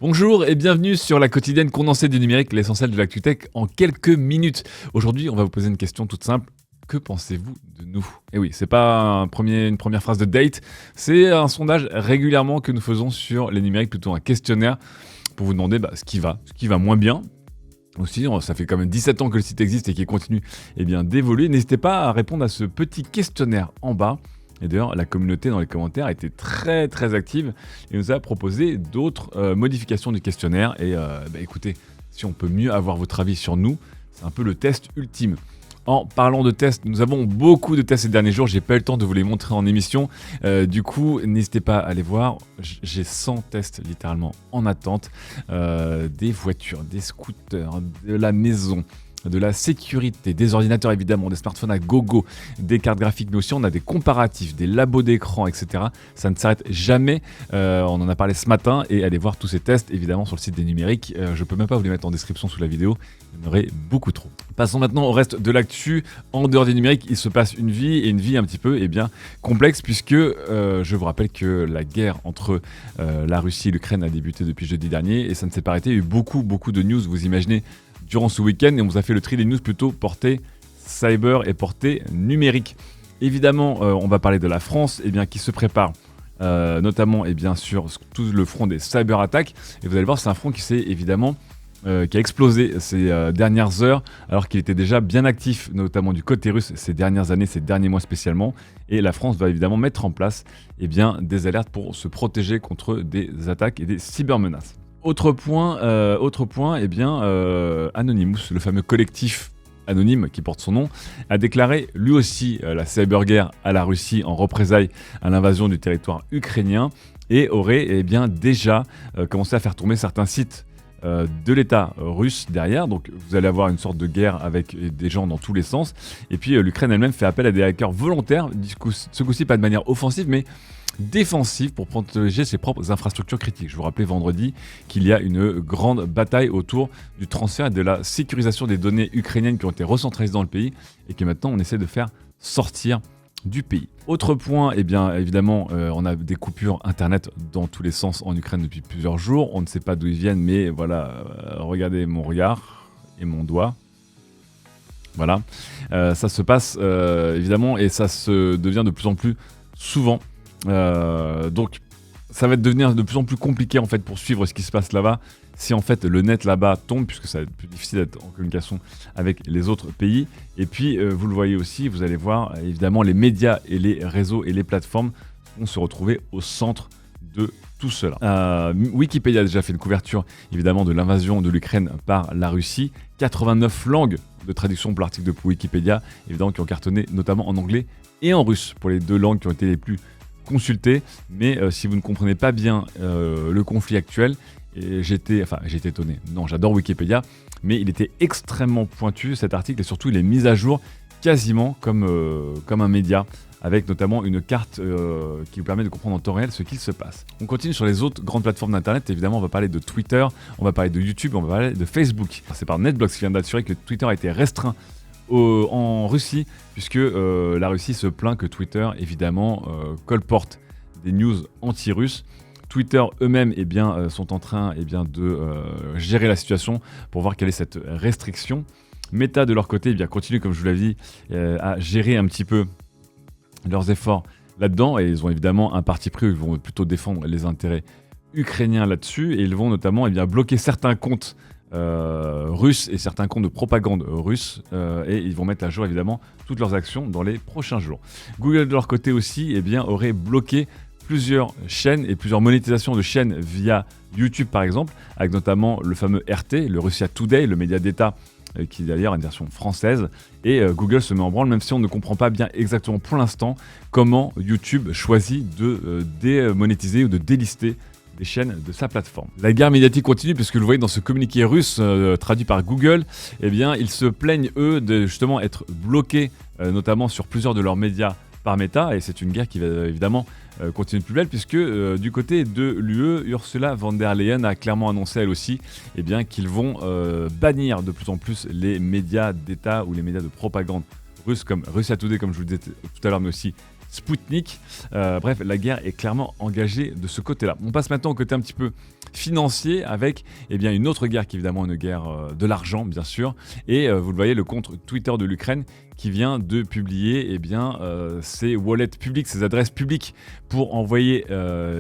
Bonjour et bienvenue sur la quotidienne condensée du numérique, l'essentiel de l'actu tech en quelques minutes. Aujourd'hui, on va vous poser une question toute simple. Que pensez-vous de nous? Et oui, c'est pas une première phrase de date, c'est un sondage régulièrement que nous faisons sur les numériques, plutôt un questionnaire pour vous demander ce qui va moins bien. Aussi, ça fait quand même 17 ans que le site existe et qu'il continue d'évoluer. N'hésitez pas à répondre à ce petit questionnaire en bas. Et d'ailleurs, la communauté dans les commentaires a été très très active et nous a proposé d'autres modifications du questionnaire. Et écoutez, si on peut mieux avoir votre avis sur nous, c'est un peu le test ultime. En parlant de tests, nous avons beaucoup de tests ces derniers jours, j'ai pas eu le temps de vous les montrer en émission. Du coup, n'hésitez pas à aller voir, j'ai 100 tests littéralement en attente. Des voitures, des scooters, de la maison, de la sécurité, des ordinateurs évidemment, des smartphones à gogo, des cartes graphiques, mais aussi on a des comparatifs, des labos d'écran, etc. Ça ne s'arrête jamais, on en a parlé ce matin, et allez voir tous ces tests évidemment sur le site des numériques. Je peux même pas vous les mettre en description sous la vidéo, il y en aurait beaucoup trop. Passons maintenant au reste de l'actu. En dehors des numériques, il se passe une vie, et une vie un petit peu complexe, puisque je vous rappelle que la guerre entre la Russie et l'Ukraine a débuté depuis jeudi dernier, et ça ne s'est pas arrêté, il y a eu beaucoup de news, vous imaginez, durant ce week-end, et on vous a fait le tri des news plutôt portée cyber et portée numérique. Évidemment, on va parler de la France qui se prépare notamment sur tout le front des cyberattaques. Et vous allez voir, c'est un front qui qui a explosé ces dernières heures, alors qu'il était déjà bien actif, notamment du côté russe ces dernières années, ces derniers mois spécialement. Et la France va évidemment mettre en place des alertes pour se protéger contre des attaques et des cybermenaces. Autre point, Anonymous, le fameux collectif anonyme qui porte son nom, a déclaré lui aussi la cyberguerre à la Russie en représailles à l'invasion du territoire ukrainien, et aurait déjà commencé à faire tourner certains sites de l'État russe derrière. Donc vous allez avoir une sorte de guerre avec des gens dans tous les sens. Et puis l'Ukraine elle-même fait appel à des hackers volontaires, ce coup-ci pas de manière offensive, mais défensive, pour protéger ses propres infrastructures critiques. Je vous rappelais vendredi qu'il y a une grande bataille autour du transfert et de la sécurisation des données ukrainiennes qui ont été recentralisées dans le pays et que maintenant on essaie de faire sortir du pays. Autre point, évidemment, on a des coupures internet dans tous les sens en Ukraine depuis plusieurs jours. On ne sait pas d'où ils viennent, mais voilà, regardez mon regard et mon doigt. Voilà, ça se passe évidemment, et ça se devient de plus en plus souvent. Donc ça va devenir de plus en plus compliqué en fait pour suivre ce qui se passe là-bas, si en fait le net là-bas tombe, puisque ça va être plus difficile d'être en communication avec les autres pays. Et puis vous le voyez aussi, vous allez voir évidemment les médias et les réseaux et les plateformes vont se retrouver au centre de tout cela. Wikipédia a déjà fait une couverture évidemment de l'invasion de l'Ukraine par la Russie. 89 langues de traduction pour l'article de Wikipédia, évidemment, qui ont cartonné notamment en anglais et en russe, pour les deux langues qui ont été les plus consultées. Mais si vous ne comprenez pas bien le conflit actuel, j'étais étonné. Non, j'adore Wikipédia, mais il était extrêmement pointu cet article, et surtout il est mis à jour quasiment comme un média, avec notamment une carte qui vous permet de comprendre en temps réel ce qu'il se passe. On continue sur les autres grandes plateformes d'internet. Évidemment, on va parler de Twitter, on va parler de YouTube, on va parler de Facebook. C'est par NetBlocks qui vient d'assurer que Twitter a été restreint en Russie, puisque la Russie se plaint que Twitter, évidemment, colporte des news anti-russes. Twitter eux-mêmes sont en train de gérer la situation pour voir quelle est cette restriction. Meta, de leur côté, continue, comme je vous l'avais dit, à gérer un petit peu leurs efforts là-dedans, et ils ont évidemment un parti pris où ils vont plutôt défendre les intérêts ukrainiens là-dessus, et ils vont notamment bloquer certains comptes russes et certains comptes de propagande russes, et ils vont mettre à jour évidemment toutes leurs actions dans les prochains jours. Google, de leur côté aussi, aurait bloqué plusieurs chaînes et plusieurs monétisations de chaînes via YouTube par exemple, avec notamment le fameux RT, le Russia Today, le média d'État, qui d'ailleurs a une version française, et Google se met en branle, même si on ne comprend pas bien exactement pour l'instant comment YouTube choisit de démonétiser ou de délister des chaînes de sa plateforme. La guerre médiatique continue, puisque vous le voyez dans ce communiqué russe traduit par Google, ils se plaignent eux de justement être bloqués, notamment sur plusieurs de leurs médias par Meta, et c'est une guerre qui va évidemment continue de plus belle, puisque du côté de l'UE, Ursula von der Leyen a clairement annoncé elle aussi qu'ils vont bannir de plus en plus les médias d'État ou les médias de propagande russes, comme Russia Today, comme je vous le disais tout à l'heure, mais aussi Spoutnik. Bref, la guerre est clairement engagée de ce côté-là. On passe maintenant au côté un petit peu financier avec une autre guerre qui est évidemment une guerre de l'argent, bien sûr. Et vous le voyez, le compte Twitter de l'Ukraine qui vient de publier ses wallets publics, ses adresses publiques pour envoyer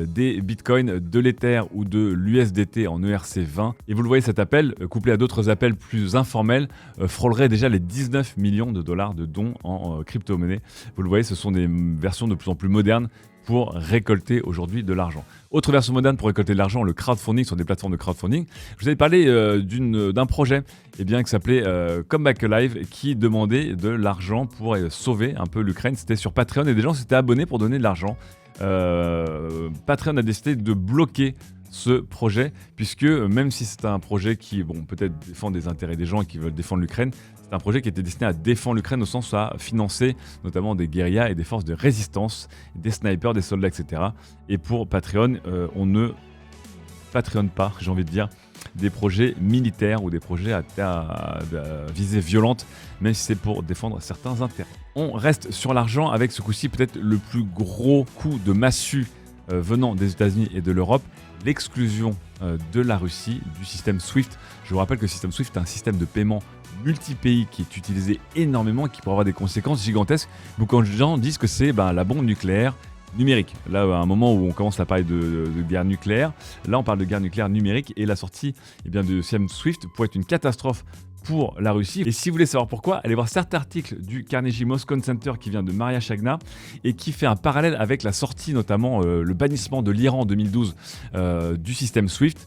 des bitcoins, de l'Ether ou de l'USDT en ERC20. Et vous le voyez, cet appel, couplé à d'autres appels plus informels, frôlerait déjà les 19 millions de dollars de dons en crypto-monnaie. Vous le voyez, ce sont des versions de plus en plus modernes pour récolter aujourd'hui de l'argent. Autre version moderne pour récolter de l'argent, le crowdfunding sur des plateformes de crowdfunding. Je vous avais parlé d'un projet qui s'appelait Comeback Alive qui demandait de l'argent pour sauver un peu l'Ukraine. C'était sur Patreon et des gens s'étaient abonnés pour donner de l'argent. Patreon a décidé de bloquer ce projet puisque même si c'est un projet qui peut-être défend des intérêts des gens et qui veulent défendre l'Ukraine, c'est un projet qui était destiné à défendre l'Ukraine au sens à financer notamment des guérillas et des forces de résistance, des snipers, des soldats, etc. Et pour Patreon, on ne Patreon pas, j'ai envie de dire, des projets militaires ou des projets à visée violente, même si c'est pour défendre certains intérêts. On reste sur l'argent avec ce coup-ci peut-être le plus gros coup de massue venant des États-Unis et de l'Europe, l'exclusion de la Russie du système SWIFT. Je vous rappelle que le système SWIFT est un système de paiement multi-pays qui est utilisé énormément et qui pourrait avoir des conséquences gigantesques. Beaucoup de gens disent que c'est la bombe nucléaire numérique. Là, à un moment où on commence à parler de guerre nucléaire, là on parle de guerre nucléaire numérique et la sortie de système SWIFT pourrait être une catastrophe pour la Russie. Et si vous voulez savoir pourquoi, allez voir cet article du Carnegie Moscone Center qui vient de Maria Shagna et qui fait un parallèle avec la sortie, notamment le bannissement de l'Iran en 2012 du système SWIFT.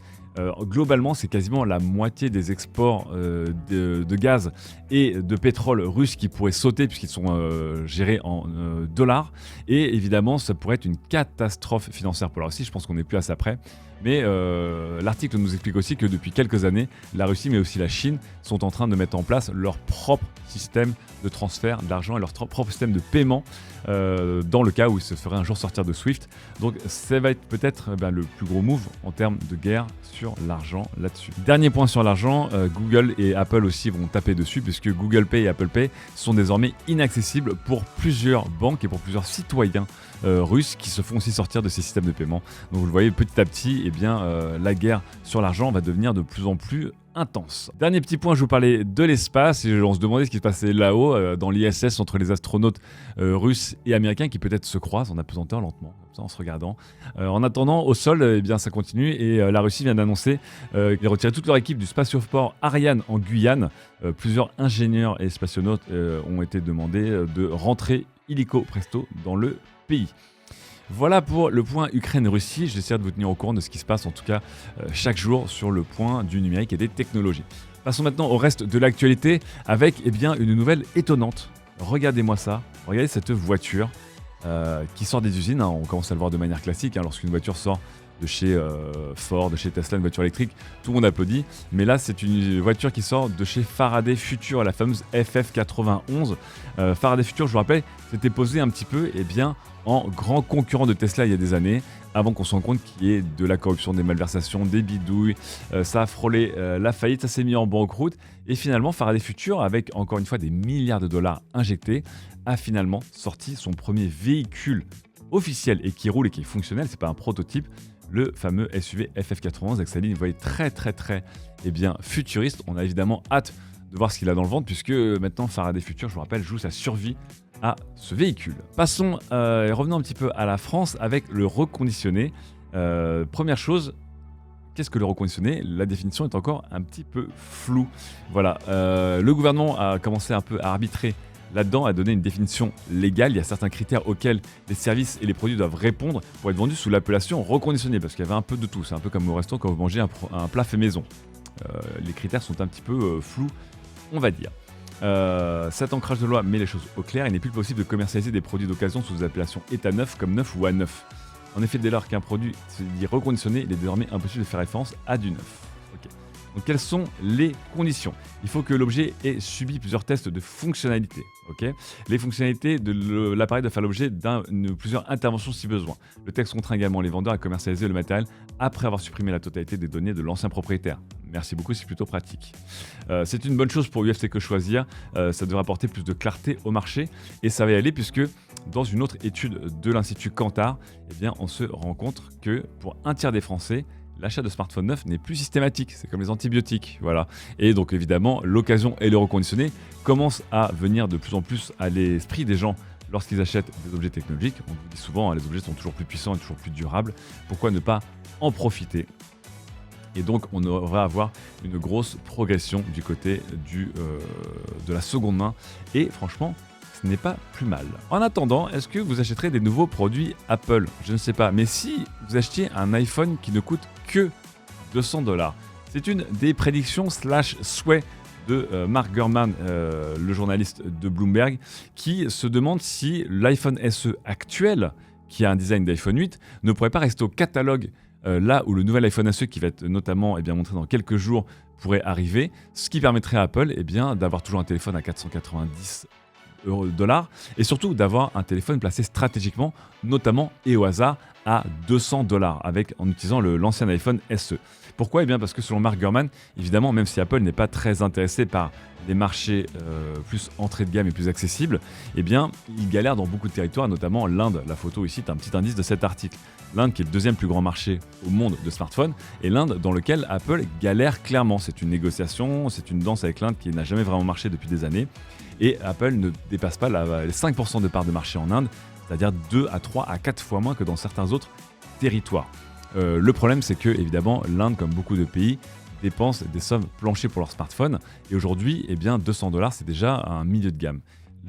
Globalement, c'est quasiment la moitié des exports de gaz et de pétrole russes qui pourraient sauter puisqu'ils sont gérés en dollars. Et évidemment, ça pourrait être une catastrophe financière pour la Russie. Je pense qu'on n'est plus à ça près. Mais l'article nous explique aussi que depuis quelques années, la Russie mais aussi la Chine sont en train de mettre en place leur propre système de transfert d'argent et leur propre système de paiement dans le cas où ils se feraient un jour sortir de SWIFT. Donc ça va être peut-être le plus gros move en termes de guerre sur l'argent là-dessus. Dernier point sur l'argent, Google et Apple aussi vont taper dessus puisque Google Pay et Apple Pay sont désormais inaccessibles pour plusieurs banques et pour plusieurs citoyens russes qui se font aussi sortir de ces systèmes de paiement. Donc vous le voyez, petit à petit, la guerre sur l'argent va devenir de plus en plus intense. Dernier petit point, je vous parlais de l'espace et on se demandait ce qui se passait là-haut dans l'ISS entre les astronautes russes et américains qui peut-être se croisent en apesanteur lentement, comme ça, en se regardant. En attendant, au sol, ça continue et la Russie vient d'annoncer qu'ils retiraient toute leur équipe du spatioport Ariane en Guyane. Plusieurs ingénieurs et spationautes ont été demandés de rentrer illico presto dans le pays. Voilà pour le point Ukraine-Russie. J'essaie de vous tenir au courant de ce qui se passe en tout cas chaque jour sur le point du numérique et des technologies. Passons maintenant au reste de l'actualité avec une nouvelle étonnante. Regardez-moi ça, regardez cette voiture qui sort des usines. On commence à le voir de manière classique lorsqu'une voiture sort de chez Ford, de chez Tesla, une voiture électrique, tout le monde applaudit. Mais là, c'est une voiture qui sort de chez Faraday Future, la fameuse FF91. Faraday Future, je vous rappelle, s'était posé un petit peu en grand concurrent de Tesla il y a des années, avant qu'on se rende compte qu'il y ait de la corruption, des malversations, des bidouilles. Ça a frôlé la faillite, ça s'est mis en banqueroute. Et finalement, Faraday Future, avec encore une fois des milliards de dollars injectés, a finalement sorti son premier véhicule officiel et qui roule et qui est fonctionnel. C'est pas un prototype. Le fameux SUV FF91 avec sa ligne, vous voyez, très futuriste. On a évidemment hâte de voir ce qu'il a dans le ventre puisque maintenant Faraday Future, je vous rappelle, joue sa survie à ce véhicule. Passons et revenons un petit peu à la France avec le reconditionné. Première chose, qu'est-ce que le reconditionné ? La définition est encore un petit peu floue. Voilà, le gouvernement a commencé un peu à arbitrer là-dedans, a donné une définition légale. Il y a certains critères auxquels les services et les produits doivent répondre pour être vendus sous l'appellation reconditionné, parce qu'il y avait un peu de tout. C'est un peu comme au restaurant quand vous mangez un plat fait maison. Les critères sont un petit peu flous, on va dire. Cet ancrage de loi met les choses au clair. Il n'est plus possible de commercialiser des produits d'occasion sous des appellations état neuf comme neuf ou à neuf. En effet, dès lors qu'un produit se dit reconditionné, il est désormais impossible de faire référence à du neuf. Donc quelles sont les conditions ? Il faut que l'objet ait subi plusieurs tests de fonctionnalité. Les fonctionnalités de l'appareil doivent faire l'objet de plusieurs interventions si besoin. Le texte contraint également les vendeurs à commercialiser le matériel après avoir supprimé la totalité des données de l'ancien propriétaire. Merci beaucoup, c'est plutôt pratique. C'est une bonne chose pour UFC Que Choisir. Ça devrait apporter plus de clarté au marché et ça va y aller puisque dans une autre étude de l'Institut Kantar, eh bien, on se rend compte que pour un tiers des Français, l'achat de smartphone neuf n'est plus systématique. C'est comme les antibiotiques, voilà. Et donc évidemment, l'occasion et le reconditionné commencent à venir de plus en plus à l'esprit des gens lorsqu'ils achètent des objets technologiques. On vous dit souvent, les objets sont toujours plus puissants et toujours plus durables. Pourquoi ne pas en profiter ? Et donc, on va avoir une grosse progression du côté de la seconde main. Et franchement, ce n'est pas plus mal. En attendant, est-ce que vous achèterez des nouveaux produits Apple ? Je ne sais pas. Mais si vous achetiez un iPhone qui ne coûte que 200$, c'est une des prédictions / souhaits de Mark Gurman, le journaliste de Bloomberg, qui se demande si l'iPhone SE actuel, qui a un design d'iPhone 8, ne pourrait pas rester au catalogue là où le nouvel iPhone SE, qui va être notamment montré dans quelques jours, pourrait arriver, ce qui permettrait à Apple d'avoir toujours un téléphone à 490 $, et surtout d'avoir un téléphone placé stratégiquement, notamment et au hasard, à 200$ en utilisant l'ancien iPhone SE. Pourquoi ? Parce que selon Mark Gurman, évidemment, même si Apple n'est pas très intéressé par des marchés plus entrée de gamme et plus accessibles, il galère dans beaucoup de territoires, notamment l'Inde. La photo ici est un petit indice de cet article. L'Inde qui est le deuxième plus grand marché au monde de smartphones, et l'Inde dans lequel Apple galère clairement. C'est une négociation, c'est une danse avec l'Inde qui n'a jamais vraiment marché depuis des années. Et Apple ne dépasse pas les 5% de part de marché en Inde, c'est-à-dire 2 à 3 à 4 fois moins que dans certains autres territoires. Le problème, c'est que, évidemment, l'Inde, comme beaucoup de pays, dépense des sommes planchées pour leur smartphone. Et aujourd'hui, 200$, c'est déjà un milieu de gamme.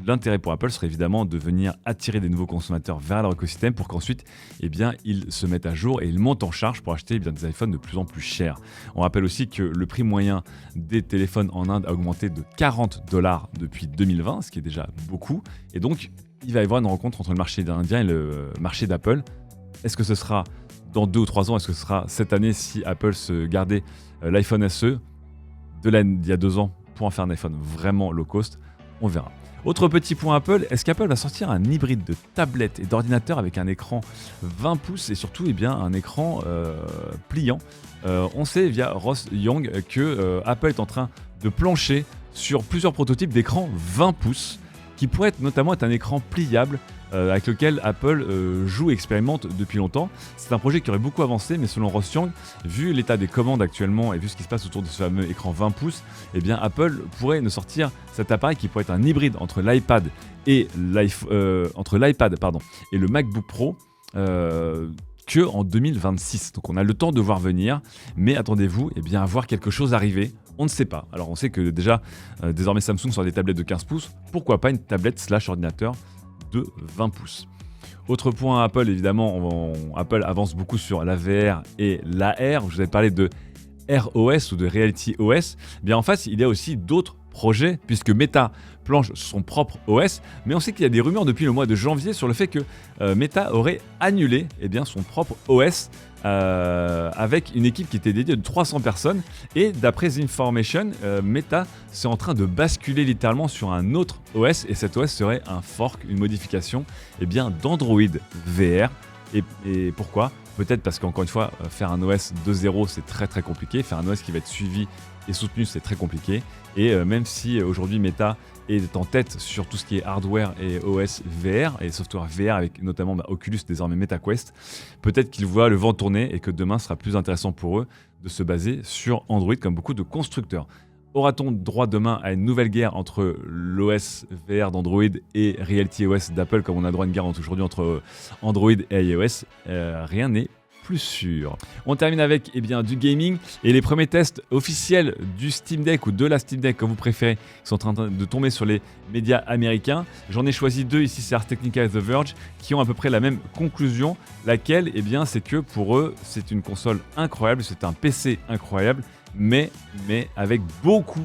L'intérêt pour Apple serait évidemment de venir attirer des nouveaux consommateurs vers leur écosystème pour qu'ensuite, ils se mettent à jour et ils montent en charge pour acheter des iPhones de plus en plus chers. On rappelle aussi que le prix moyen des téléphones en Inde a augmenté de 40$ depuis 2020, ce qui est déjà beaucoup. Et donc, il va y avoir une rencontre entre le marché indien et le marché d'Apple. Est-ce que ce sera dans 2 ou 3 ans ? Est-ce que ce sera cette année si Apple se gardait l'iPhone SE d'il y a 2 ans pour en faire un iPhone vraiment low cost ? On verra. Autre petit point Apple, est-ce qu'Apple va sortir un hybride de tablette et d'ordinateur avec un écran 20 pouces et surtout un écran pliant ? On sait via Ross Young que Apple est en train de plancher sur plusieurs prototypes d'écran 20 pouces qui pourrait notamment être un écran pliable avec lequel Apple joue et expérimente depuis longtemps. C'est un projet qui aurait beaucoup avancé, mais selon Ross Young, vu l'état des commandes actuellement et vu ce qui se passe autour de ce fameux écran 20 pouces, Apple pourrait ne sortir cet appareil qui pourrait être un hybride entre l'iPad et le MacBook Pro que en 2026. Donc on a le temps de voir venir, mais attendez-vous à voir quelque chose arriver. On ne sait pas. Alors on sait que déjà, désormais Samsung sort des tablettes de 15 pouces. Pourquoi pas une tablette / ordinateur de 20 pouces. Autre point Apple, évidemment, Apple avance beaucoup sur la VR et l'AR. Je vous avais parlé de ROS ou de Reality OS. En face, il y a aussi d'autres projets, puisque Meta planche sur son propre OS, mais on sait qu'il y a des rumeurs depuis le mois de janvier sur le fait que Meta aurait annulé son propre OS avec une équipe qui était dédiée de 300 personnes, et d'après The Information, Meta c'est en train de basculer littéralement sur un autre OS, et cet OS serait un fork, une modification d'Android VR. Et pourquoi ? Peut-être parce qu'encore une fois, faire un OS de zéro, c'est très très compliqué. Faire un OS qui va être suivi et soutenu, c'est très compliqué. Et même si aujourd'hui Meta est en tête sur tout ce qui est hardware et OS VR et software VR, avec notamment Oculus, désormais MetaQuest, peut-être qu'ils voient le vent tourner et que demain sera plus intéressant pour eux de se baser sur Android comme beaucoup de constructeurs. Aura-t-on droit demain à une nouvelle guerre entre l'OS VR d'Android et Reality OS d'Apple, comme on a droit à une guerre aujourd'hui entre Android et iOS ? Rien n'est plus sûr. On termine avec du gaming et les premiers tests officiels du Steam Deck ou de la Steam Deck, comme vous préférez, qui sont en train de tomber sur les médias américains. J'en ai choisi 2 ici, c'est Ars Technica et The Verge, qui ont à peu près la même conclusion, laquelle c'est que pour eux, c'est une console incroyable, c'est un PC incroyable, mais avec beaucoup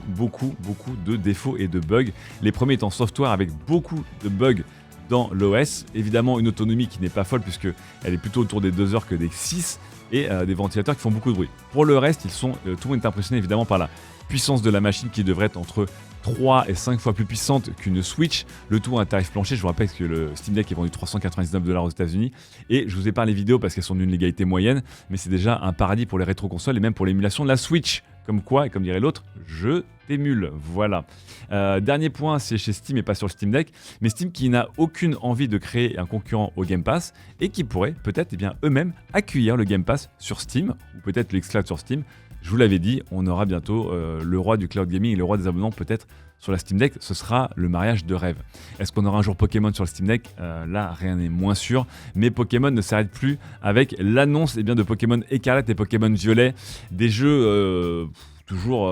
de défauts et de bugs. Les premiers étant software avec beaucoup de bugs dans l'OS, évidemment une autonomie qui n'est pas folle puisque elle est plutôt autour des 2 heures que des 6, et des ventilateurs qui font beaucoup de bruit. Pour le reste, tout le monde est impressionné évidemment par la puissance de la machine qui devrait être entre 3 et 5 fois plus puissante qu'une Switch, le tout à un tarif plancher. Je vous rappelle que le Steam Deck est vendu $399 aux États-Unis, et je vous ai parlé vidéo parce qu'elles sont d'une légalité moyenne, mais c'est déjà un paradis pour les rétro-consoles et même pour l'émulation de la Switch. Comme quoi, et comme dirait l'autre, je t'émule. Voilà. Dernier point, c'est chez Steam et pas sur le Steam Deck, mais Steam qui n'a aucune envie de créer un concurrent au Game Pass et qui pourrait peut-être eux-mêmes accueillir le Game Pass sur Steam ou peut-être le xCloud sur Steam. Je vous l'avais dit, on aura bientôt le roi du cloud gaming et le roi des abonnements peut-être sur la Steam Deck. Ce sera le mariage de rêve. Est-ce qu'on aura un jour Pokémon sur le Steam Deck ? Là, rien n'est moins sûr. Mais Pokémon ne s'arrête plus avec l'annonce de Pokémon Écarlate et Pokémon Violet. Des jeux toujours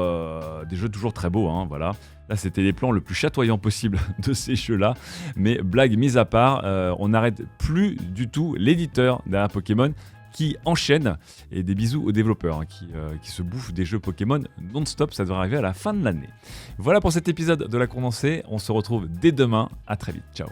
très beaux. Hein, voilà. Là, c'était les plans le plus chatoyants possible de ces jeux-là. Mais blague mise à part, on n'arrête plus du tout l'éditeur derrière Pokémon qui enchaîne, et des bisous aux développeurs qui se bouffent des jeux Pokémon non-stop, ça devrait arriver à la fin de l'année. Voilà pour cet épisode de La Condensée, on se retrouve dès demain, à très vite, ciao.